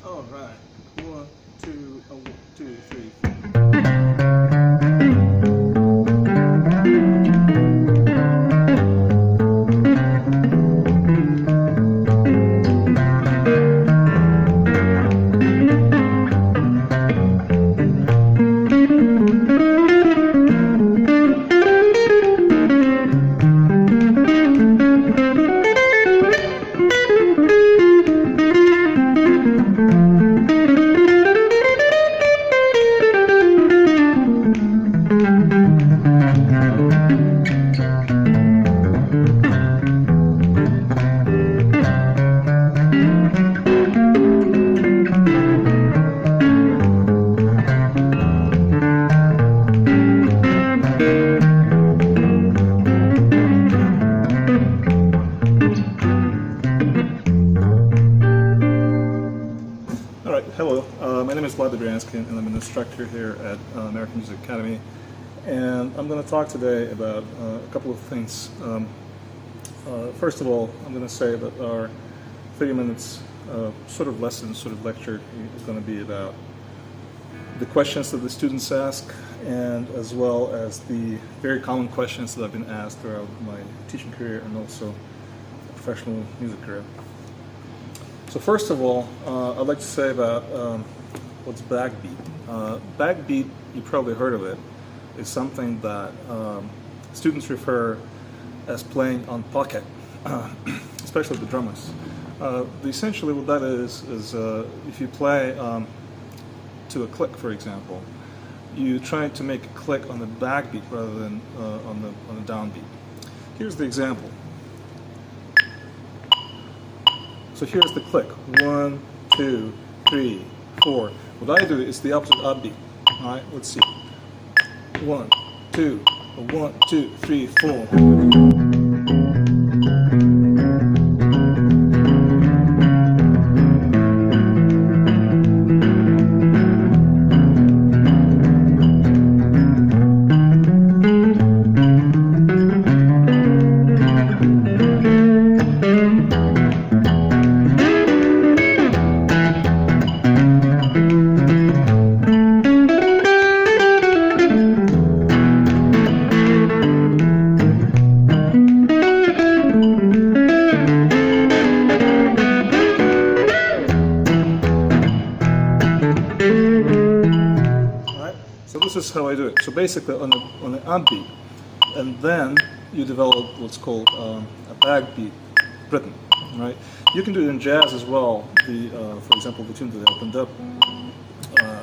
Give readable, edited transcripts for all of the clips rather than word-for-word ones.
All right. 1, 2, 1, 2, 3, Hello, my name is Vlad DeBriansky and I'm an instructor here at American Music Academy, and I'm going to talk today about a couple of things. First of all, I'm going to say that our 30 minutes sort of lesson, sort of lecture is going to be about the questions that the students ask, and as well as the very common questions that I've been asked throughout my teaching career and also professional music career. So first of all, I'd like to say about what's backbeat. Backbeat, you probably heard of it, is something that students refer as playing on pocket, especially the drummers. Essentially what that is if you play to a click, for example, you try to make a click on the backbeat rather than on the downbeat. Here's the example. So here's the click. 1, 2, 3, 4. What I do is the opposite upbeat. All right, let's see. 1, 2, 1, 2, 3, 4. So this is how I do it. So basically on the upbeat, and then you develop what's called a backbeat rhythm, right? You can do it in jazz as well. For example, the tune that I opened up,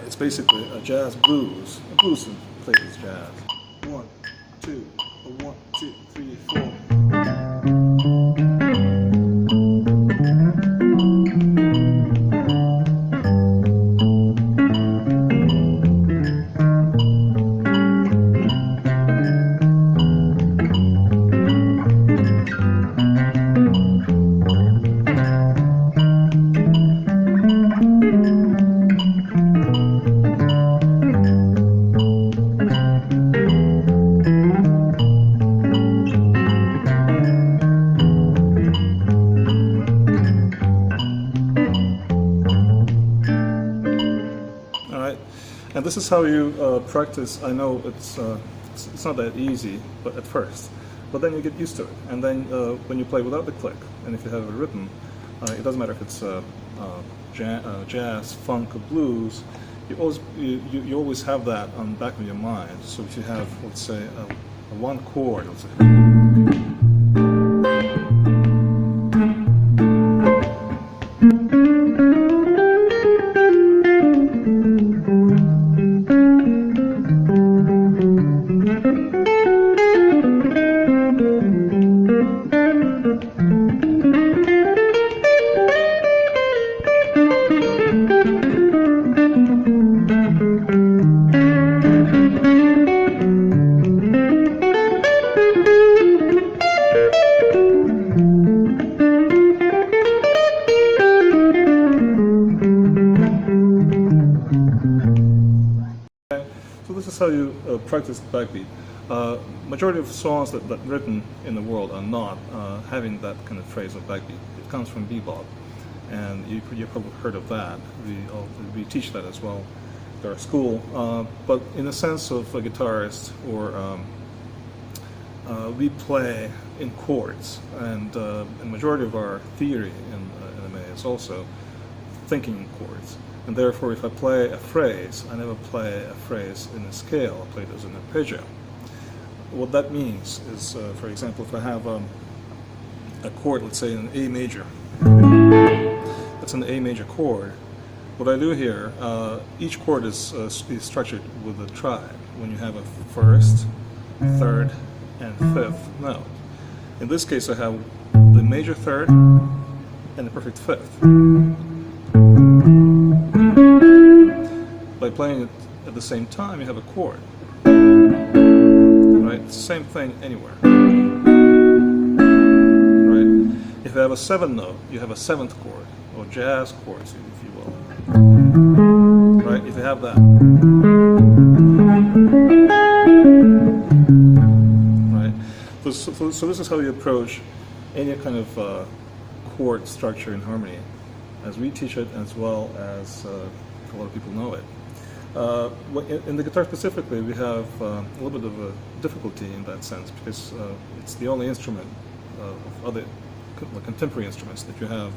it's basically a jazz blues. A blues played as jazz. 1, 2, 1, 2, 3, 4. And this is how you practice. I know it's not that easy, but at first. But then you get used to it. And then when you play without the click, and if you have a rhythm, it doesn't matter if it's jazz, funk, or blues. You always have that on the back of your mind. So if you have, let's say, a one chord, let's say. So this is how you practice the backbeat. Majority of songs that written in the world are not having that kind of phrase of backbeat. It comes from bebop, and you've probably heard of that. We teach that as well at our school, but in the sense of a guitarist, or we play in chords, and the majority of our theory in MA is also thinking in chords. And therefore, if I play a phrase, I never play a phrase in a scale, I play it as an arpeggio. What that means is, for example, if I have a chord, let's say an A major, that's an A major chord, what I do here, each chord is structured with a triad, when you have a first, third, and fifth note. In this case, I have the major third and the perfect fifth. By playing it at the same time, you have a chord. Right? Same thing anywhere. Right? If you have a seventh note, you have a seventh chord, or jazz chords, if you will. Right? If you have that. Right? So this is how you approach any kind of chord structure in harmony, as we teach it, as well as a lot of people know it. In the guitar specifically, we have a little bit of a difficulty in that sense, because it's the only instrument of other contemporary instruments that you have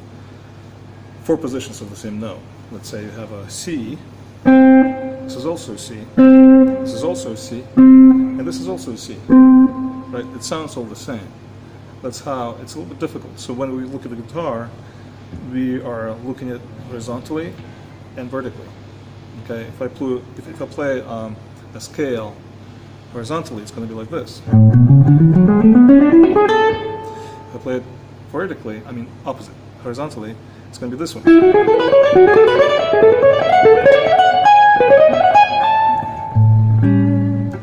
4 positions of the same note. Let's say you have a C, this is also a C, this is also a C, and this is also a C. Right? It sounds all the same. That's how it's a little bit difficult. So when we look at the guitar, we are looking at horizontally and vertically. Okay, if I play a scale horizontally, it's going to be like this. If I play it vertically, I mean opposite, horizontally, it's going to be this one.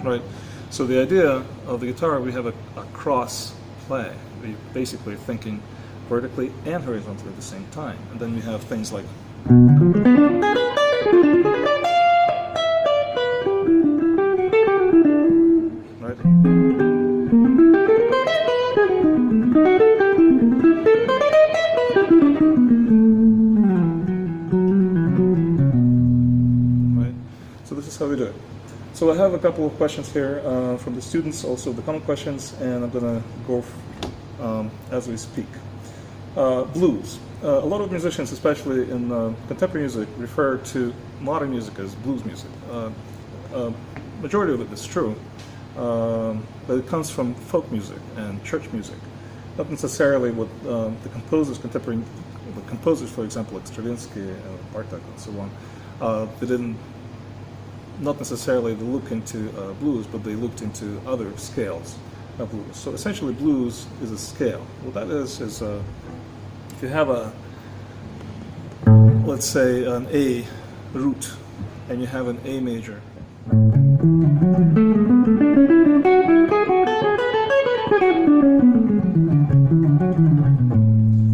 Right. So the idea of the guitar, we have a cross play. We're basically thinking vertically and horizontally at the same time, and then we have things like. So this is how we do it. So I have a couple of questions here from the students, also the common questions, and I'm going to go as we speak. Blues. A lot of musicians, especially in contemporary music, refer to modern music as blues music. Majority of it is true, but it comes from folk music and church music. Not necessarily what the composers, contemporary composers, for example, like Stravinsky, Bartok, and so on, they didn't not necessarily look into blues, but they looked into other scales of blues. So essentially, blues is a scale. What that is if you have let's say, an A root, and you have an A major.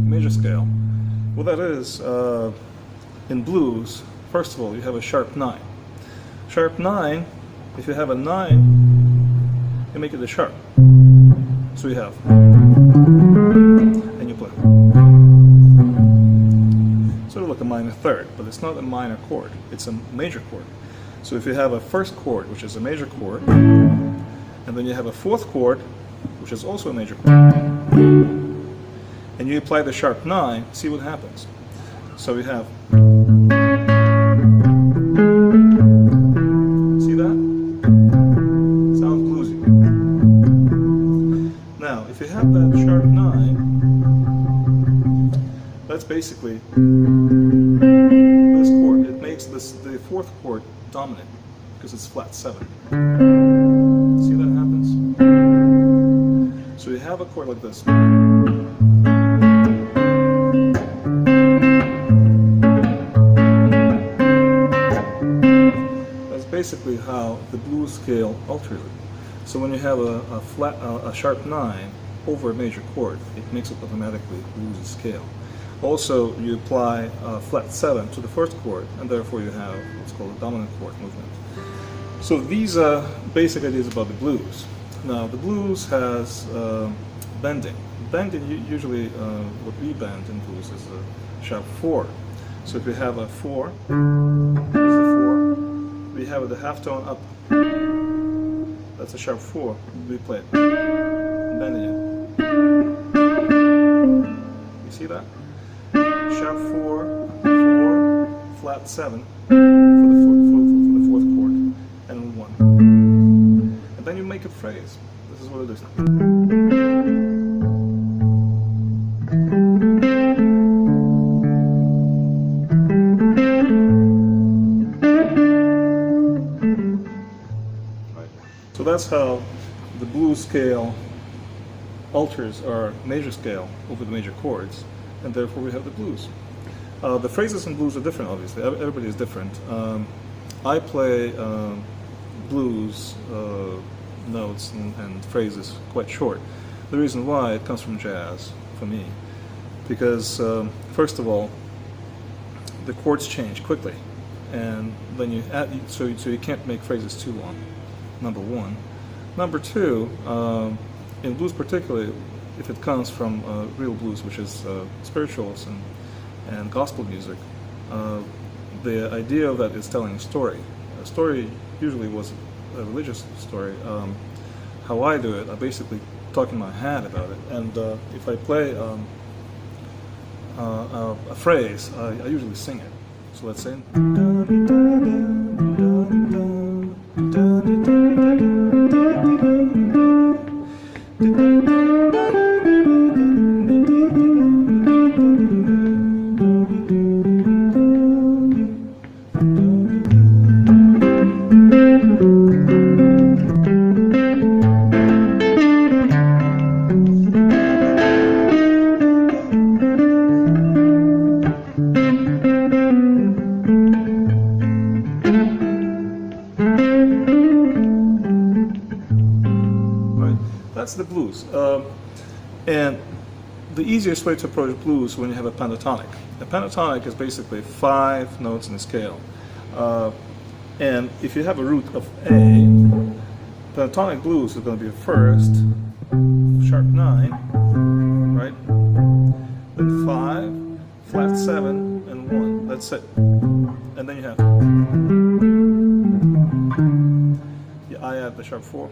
Major scale. What that is, in blues, first of all, you have a sharp 9. Sharp 9, if you have a 9, you make it a sharp. So you have, and you play. Sort of like a minor third, but it's not a minor chord, it's a major chord. So if you have a first chord, which is a major chord, and then you have a fourth chord, which is also a major chord, and you apply the sharp 9, see what happens. So we have, see that? Sounds bluesy. Now, if you have that sharp 9, that's basically this chord. It makes the fourth chord dominant because it's flat 7. See that happens? So you have a chord like this. That's basically how the blues scale alters it. So when you have a sharp 9 over a major chord, it makes it automatically bluesy scale. Also, you apply flat 7 to the first chord, and therefore you have what's called a dominant chord movement. So these are basic ideas about the blues. Now, the blues has bending. Bending, usually what we bend in blues is sharp 4. So if we have a 4, here's the 4, we have the half tone up. That's a sharp 4. We play it, bending it. You see that? Sharp 4, 4, flat 7 for the fourth chord, and 1. And then you make a phrase. This is what it is. So that's how the blues scale alters our major scale over the major chords, and therefore we have the blues. The phrases in blues are different, obviously. Everybody is different. I play blues notes and phrases quite short. The reason why, it comes from jazz for me, because first of all, the chords change quickly, and then you add, so you can't make phrases too long. Number one. Number two, in blues particularly, if it comes from real blues, which is spirituals and gospel music, the idea of that is telling a story. A story usually was a religious story. How I do it, I basically talk in my head about it, and if I play a phrase, I usually sing it. So let's say. That's the blues. And the easiest way to approach blues when you have a pentatonic. A pentatonic is basically 5 notes in a scale. And if you have a root of A, pentatonic blues is going to be first, sharp 9, right? Then 5, flat 7, and 1. That's it. And then you have, I add the sharp 4.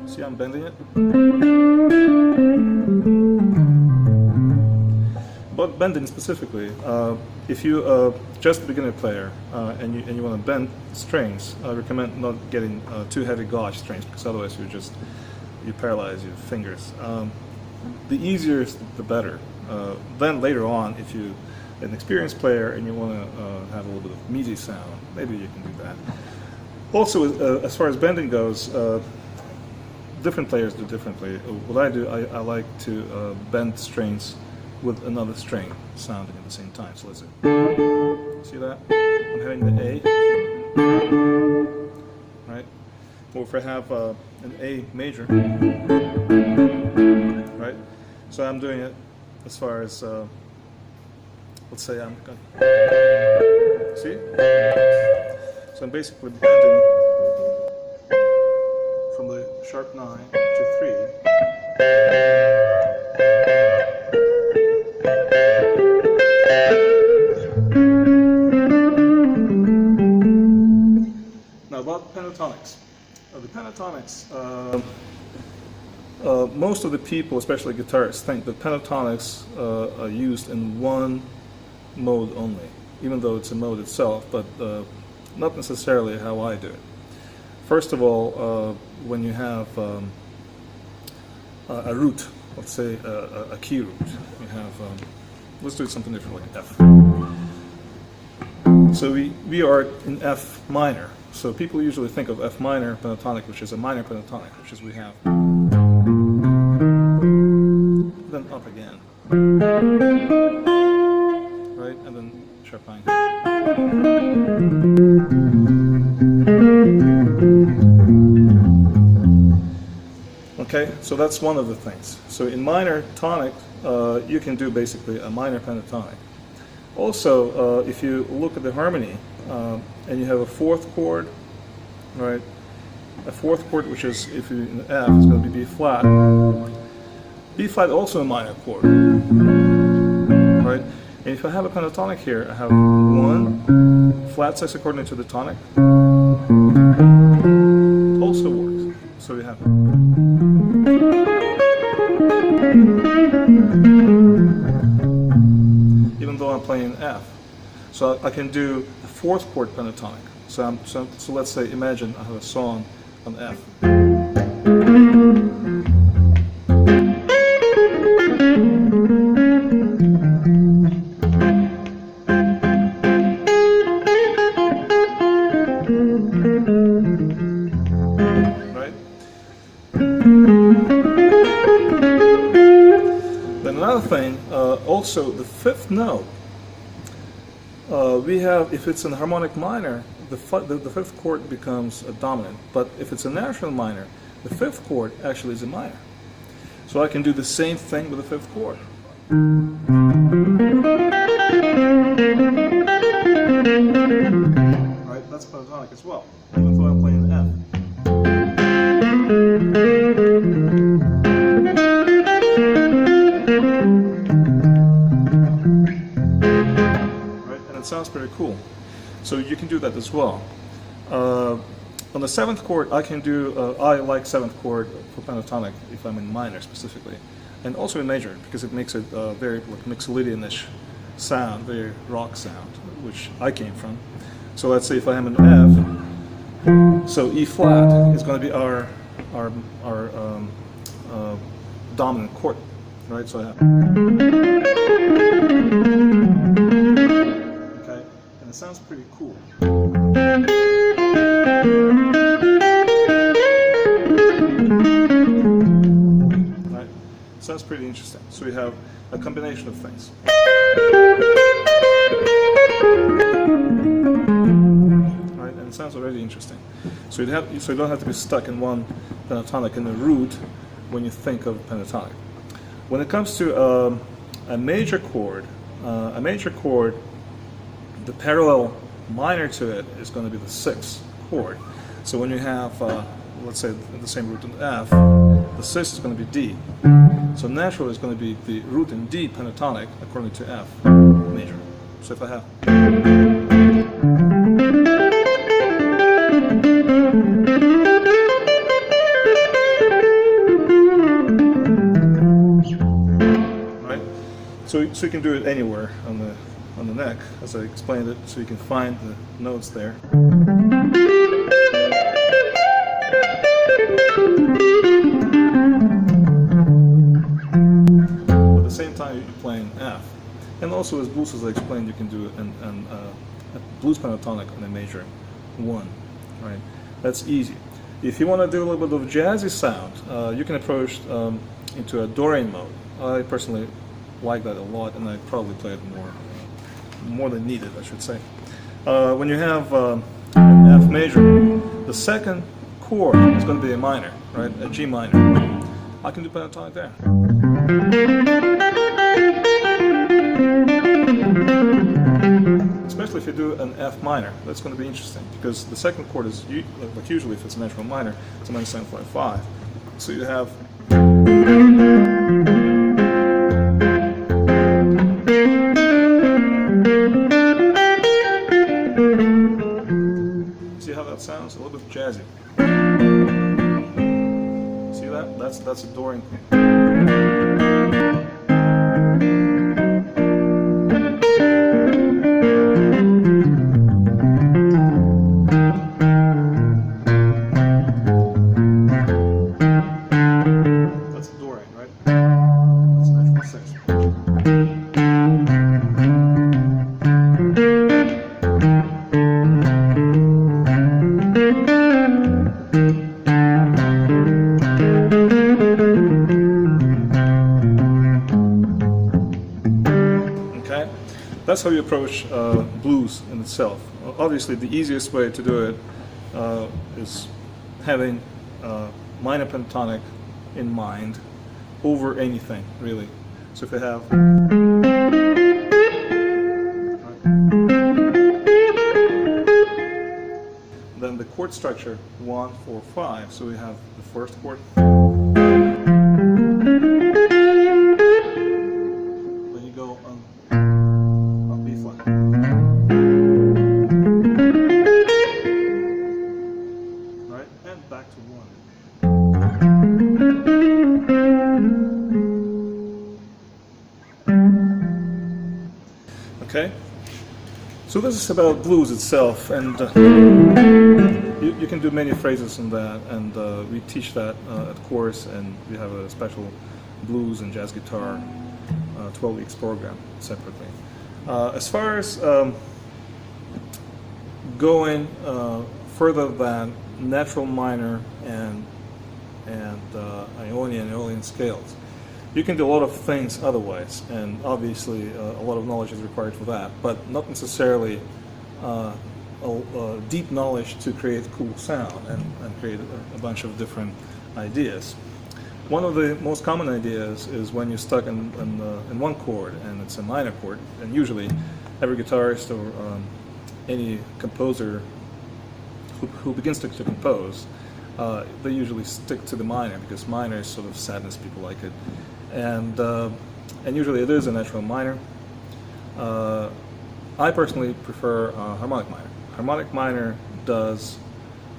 See, I'm bending it. But bending specifically, if you just a beginner player and you want to bend strings, I recommend not getting too heavy gauge strings, because otherwise you paralyze your fingers. The easier the better. Then later on, if you're an experienced player and you want to have a little bit of meaty sound, maybe you can do that. Also, as far as bending goes, different players do differently. What I do, I like to bend strings with another string sounding at the same time. So let's see. See that? I'm having the A, right? Or if I have an A major, right? So I'm doing it as far as, let's say I'm going. See? So I'm basically bending from the sharp 9 to 3. Now about pentatonics. The pentatonics, most of the people, especially guitarists, think that pentatonics are used in one mode only, even though it's a mode itself, but not necessarily how I do it. First of all, when you have a root, let's say a key root, you have, let's do something different, like F. So we are in F minor. So people usually think of F minor pentatonic, which is a minor pentatonic, which is we have. Then up again. Right? And then sharp 9. Okay, so that's one of the things. So in minor tonic, you can do basically a minor pentatonic. Also, if you look at the harmony, and you have a 4th chord, right, a fourth chord, which is, if you're in F, it's going to be B flat. B flat also a minor chord, right? And if I have a pentatonic here, I have 1 flat sixth chord into the tonic. Also works. So we have. Even though I'm playing F, so I can do a fourth chord pentatonic. So let's say, imagine I have a song on F. Right? Then another thing, also the fifth note, we have, if it's in harmonic minor, the fifth chord becomes a dominant, but if it's a natural minor, the fifth chord actually is a minor. So I can do the same thing with the fifth chord. Right, that's pentatonic as well, even though I'm playing F. Right, and it sounds pretty cool. So you can do that as well. On the seventh chord, I can do, I like seventh chord for pentatonic if I'm in minor specifically, and also in major, because it makes it very like Mixolydian-ish sound, very rock sound, which I came from. So let's say if I am in F, so E flat is going to be our dominant chord, right? So I have. And it sounds pretty cool. Right? Sounds pretty interesting. So we have a combination of things. Right? And it sounds already interesting. So you don't have to be stuck in one pentatonic in the root when you think of pentatonic. When it comes to a major chord, the parallel minor to it is going to be the sixth chord. So when you have, let's say, the same root in F, the sixth is going to be D. So naturally it's going to be the root in D pentatonic according to F major. So if I have. Right? So you can do it anywhere on the neck, as I explained it, so you can find the notes there. At the same time, you're playing F. And also, as blues, as I explained, you can do a blues pentatonic on a major 1. Right? That's easy. If you want to do a little bit of jazzy sound, you can approach into a Dorian mode. I personally like that a lot, and I probably play it more than needed, I should say. When you have an F major, the second chord is going to be a minor, right? A G minor. I can do pentatonic there. Especially if you do an F minor, that's going to be interesting, because the second chord is, like usually if it's a natural minor, it's a minor 7 flat 5. So you have. See how that sounds? A little bit jazzy. See that? That's a Dorian chord. That's how you approach blues in itself. Obviously, the easiest way to do it is having minor pentatonic in mind over anything, really. So if I have, then the chord chord structure 1, 4, 5. So we have the first chord. Then you go on B flat. Right? And back to 1. Okay? So this is about blues itself, and you can do many phrases in that, and we teach that at course, and we have a special blues and jazz guitar 12 weeks program separately. As far as going further than natural minor and Ionian scales, you can do a lot of things otherwise, and obviously a lot of knowledge is required for that, but not necessarily a deep knowledge to create cool sound and create a bunch of different ideas. One of the most common ideas is when you're stuck in one chord and it's a minor chord, and usually every guitarist or any composer who begins to compose, they usually stick to the minor because minor is sort of sadness, people like it. And usually it is a natural minor. I personally prefer harmonic minor. Harmonic minor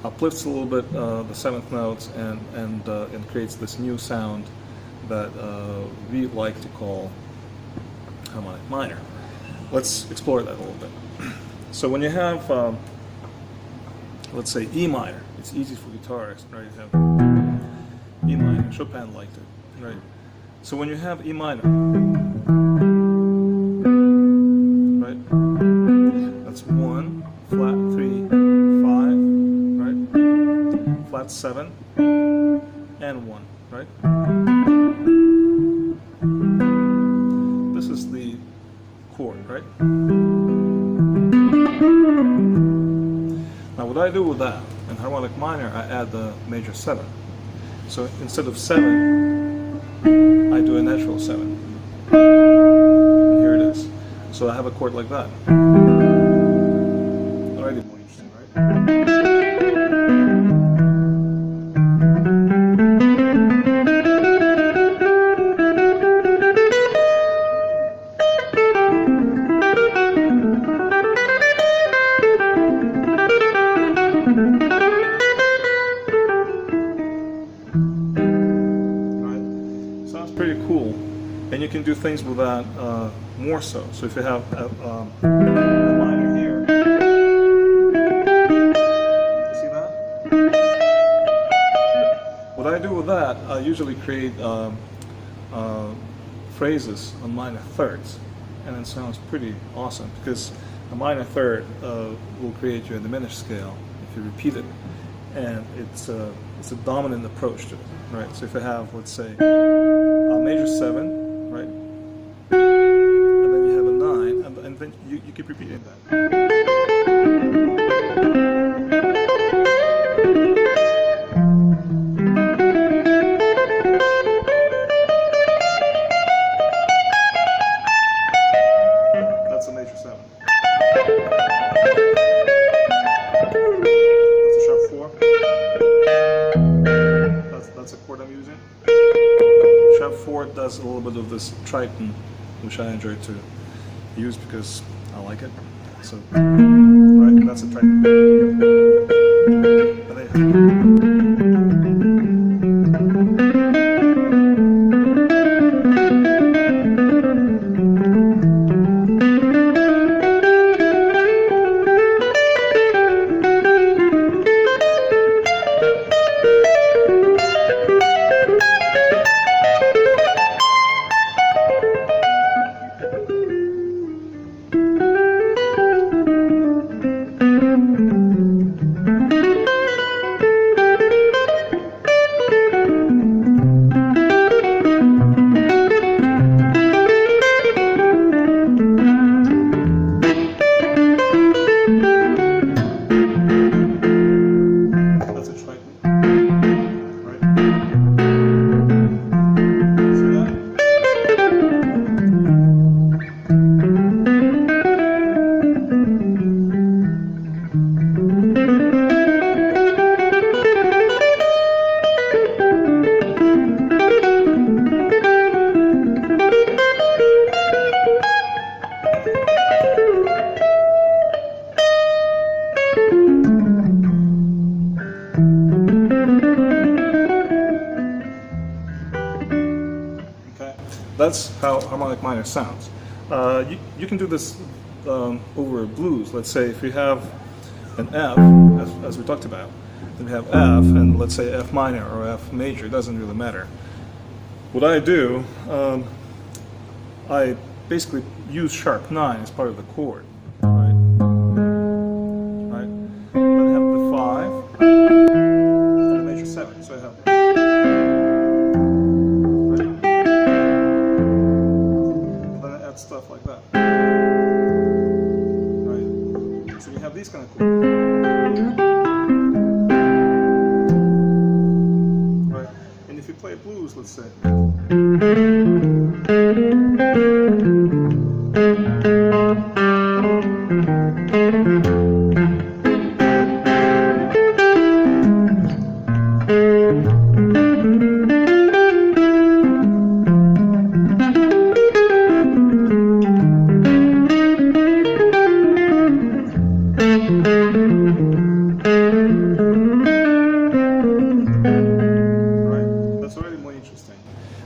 uplifts a little bit the seventh notes and creates this new sound that we like to call harmonic minor. Let's explore that a little bit. So when you have, let's say, E minor, it's easy for guitarists, right? You have E minor. Chopin liked it, right? So when you have E minor, right, that's 1, flat 3, 5, right, flat 7, and 1, right? This is the chord, right? Now what I do with that, in harmonic minor, I add the major 7. So instead of 7, I do a natural 7. And here it is. So I have a chord like that. Already more interesting, right? Pretty cool, and you can do things with that more so. So if you have a minor here, see that? What I do with that, I usually create phrases on minor thirds, and it sounds pretty awesome because a minor third will create you a diminished scale if you repeat it, and it's a dominant approach to it, right? So if you have, let's say, a major 7, right, and then you have a 9, and then you keep repeating that. That's a major 7. That's a sharp 4. That's a chord I'm using. Sharp 4 does a little bit of this triton, which I enjoy to use because I like it. So, right, that's a triton. And then, that's how harmonic minor sounds. You can do this over blues. Let's say if you have an F, as we talked about, then we have F, and let's say F minor or F major, it doesn't really matter. What I do, I basically use sharp 9 as part of the chord. Right? Then I have the 5 and the major 7. So I have. Right? And then I add stuff like that. Right? So we have these kind of chords. Right? And if you play blues, let's say.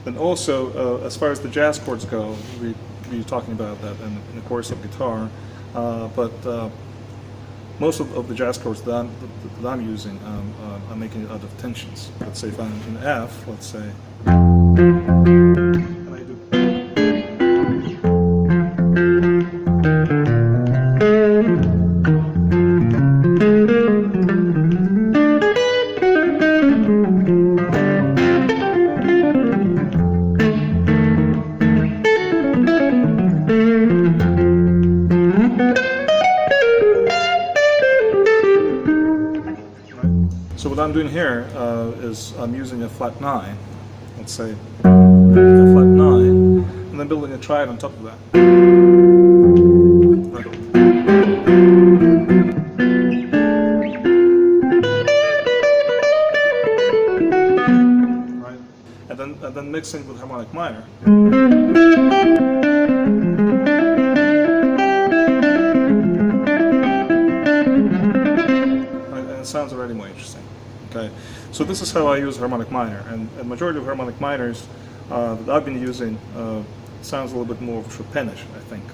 And also, as far as the jazz chords go, we were talking about that in the course of guitar, but most of the jazz chords that I'm using, I'm making it out of tensions. Let's say if I'm in F, let's say, and I do. So what I'm doing here is I'm using a flat 9, let's say a flat 9, and then building a triad on top of that. Right. Right. And then mixing with harmonic minor. It sounds already more interesting. Okay, so this is how I use harmonic minor, and the majority of harmonic minors that I've been using sounds a little bit more Chopinish, I think.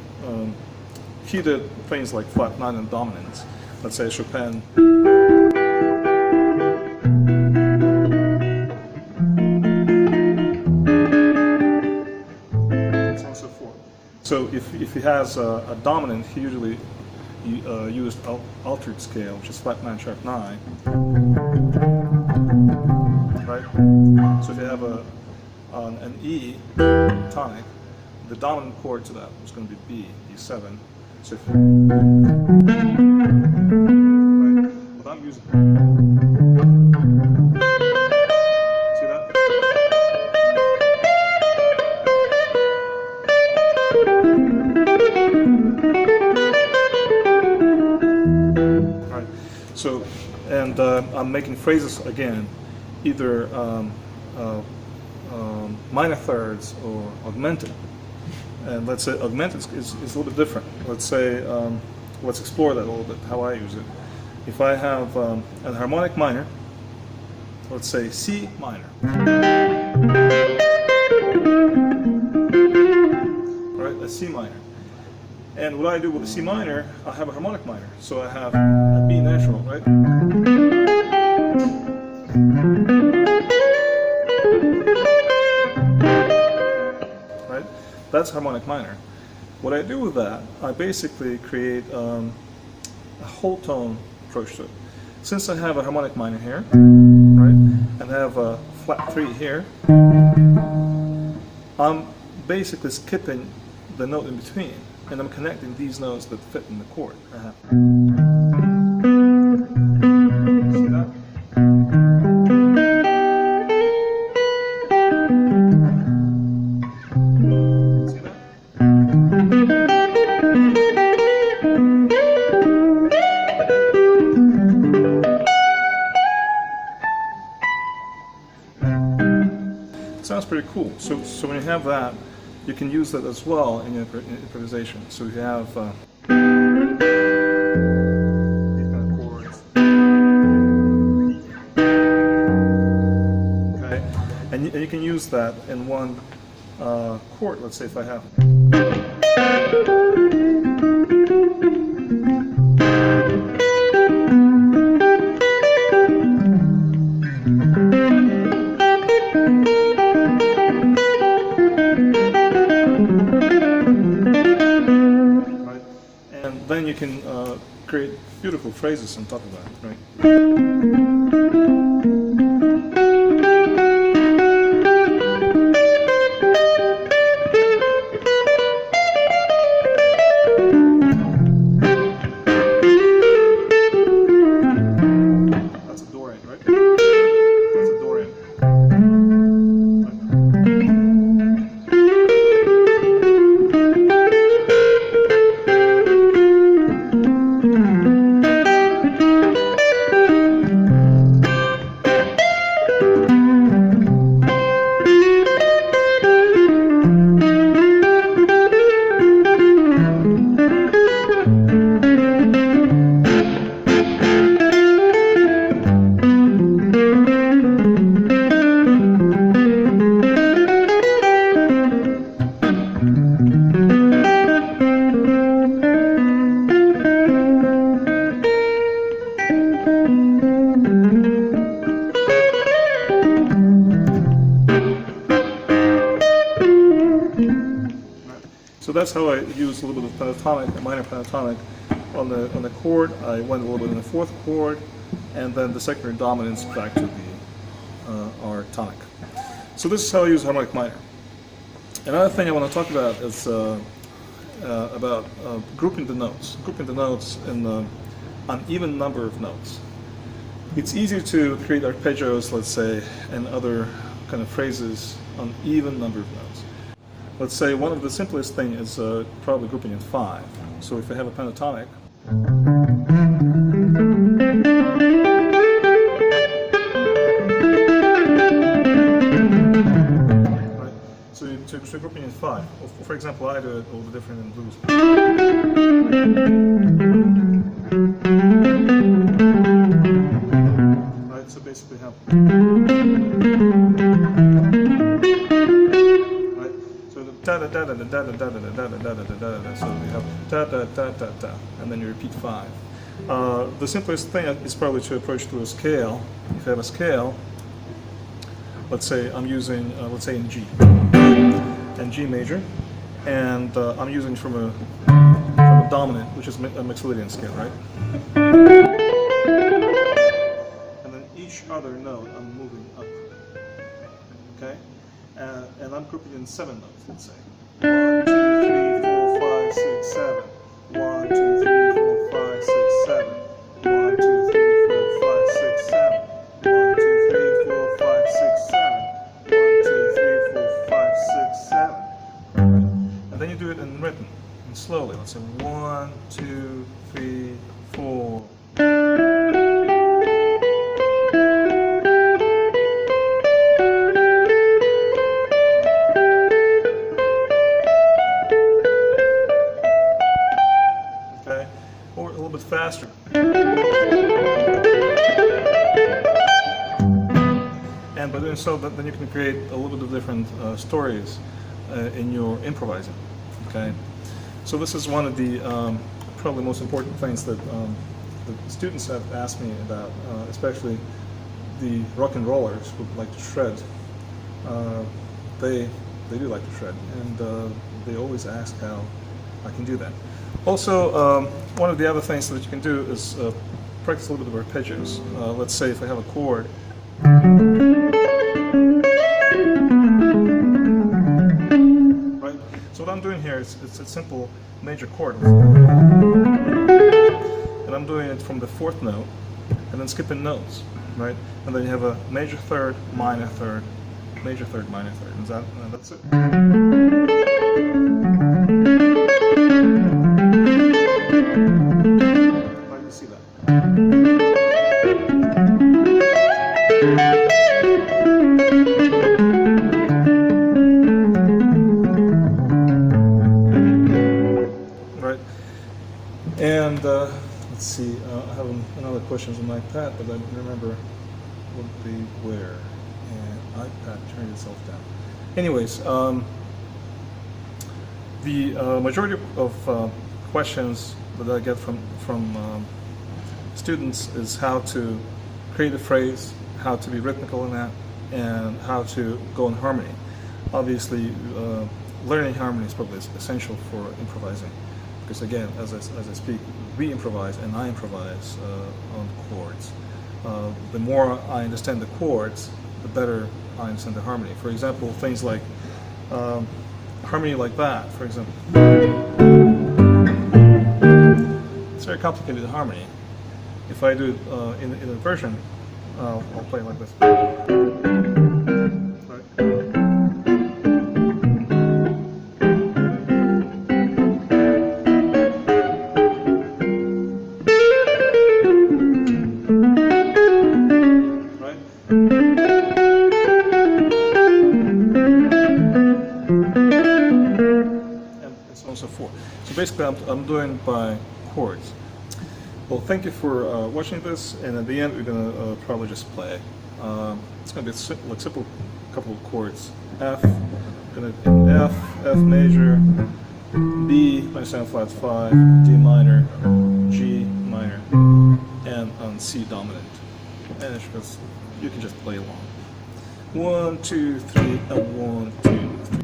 He did things like flat 9 and dominants. Let's say Chopin. So on and so forth. So if he has a dominant, he usually used altered scale, which is flat 9 sharp 9. Right? So if you have an E tonic, the dominant chord to that is going to be B, E7. So if right, what I'm using. See that? So, and I'm making phrases again, either minor thirds or augmented. And let's say augmented is a little bit different. Let's say, let's explore that a little bit, how I use it. If I have a harmonic minor, let's say C minor. Right, a C minor. And what I do with the C minor, I have a harmonic minor. So I have a B natural, right? Right? That's harmonic minor. What I do with that, I basically create a whole tone approach to it. Since I have a harmonic minor here, right, and I have a flat 3 here, I'm basically skipping the note in between. And I'm connecting these notes that fit in the chord. See that? See that? It sounds pretty cool. So when you have that, you can use that as well in your improvisation. So you have these kind of chords. Okay, and you can use that in one chord, let's say if I have. Right? And then you can create beautiful phrases on top of that, right? So that's how I use a little bit of pentatonic, a minor pentatonic on the chord. I went a little bit in the fourth chord, and then the secondary dominance back to the our tonic. So this is how I use harmonic minor. Another thing I want to talk about is about grouping the notes. Grouping the notes in an even number of notes. It's easier to create arpeggios, let's say, and other kind of phrases on even number of notes. Let's say one of the simplest thing is probably grouping in 5. So if I have a pentatonic, right? So grouping in 5. For example, I do it a little bit different in blues. Right. So basically have. Da da da da da da da da da da da da da da da. So we have da da da da da, and then you repeat 5. The simplest thing is probably to approach through a scale. If I have a scale, let's say I'm using, let's say in G, and G major, and I'm using from a dominant, which is a Mixolydian scale, right? And then each other note I'm moving up. Okay. And I'm grouping in 7 notes, let's say. 1, 2, 3, 4, 5, 6, 7. 1, 2, 3, 4, 5, 6, 7. 1, 2, 3, 4, 5, 6, 7. 1, 2, 3, 4, 5, 6, 7. 1, 2, 3, 4, 5, 6, 7. And then you do it in rhythm, and slowly. Let's say 1, 2, 3, 4. Or a little bit faster. And by doing so, then you can create a little bit of different stories in your improvising. Okay, so this is one of the probably most important things that the students have asked me about, especially the rock and rollers who like to shred. They do like to shred, and they always ask how I can do that. Also, one of the other things that you can do is practice a little bit of arpeggios. Let's say if I have a chord, right? So what I'm doing here is it's a simple major chord, and I'm doing it from the 4th note, and then skipping notes, right? And then you have a major third, minor third, major third, minor third. Is that's it. How do you see that? Right. And let's see. I have another question on my iPad, but I don't remember what they were. And iPad turned itself down. Anyways. The majority of questions that I get from students is how to create a phrase, how to be rhythmical in that, and how to go in harmony. Obviously, learning harmony is probably essential for improvising, because again, as I speak, we improvise and I improvise on chords. The more I understand the chords, the better I understand the harmony. For example, things like harmony like that, for example. It's very complicated harmony. If I do it in a version, I'll play it like this. Right? And so on and so forth. So basically, I'm doing by chords. Well, thank you for watching this, and at the end we're going to probably just play. It's going to be a simple couple of chords. F, going to in F major, B minor 7 flat 5, D minor, G minor, and on C dominant. And it's just, you can just play along. 1, 2, 3, and 1, 2, 3.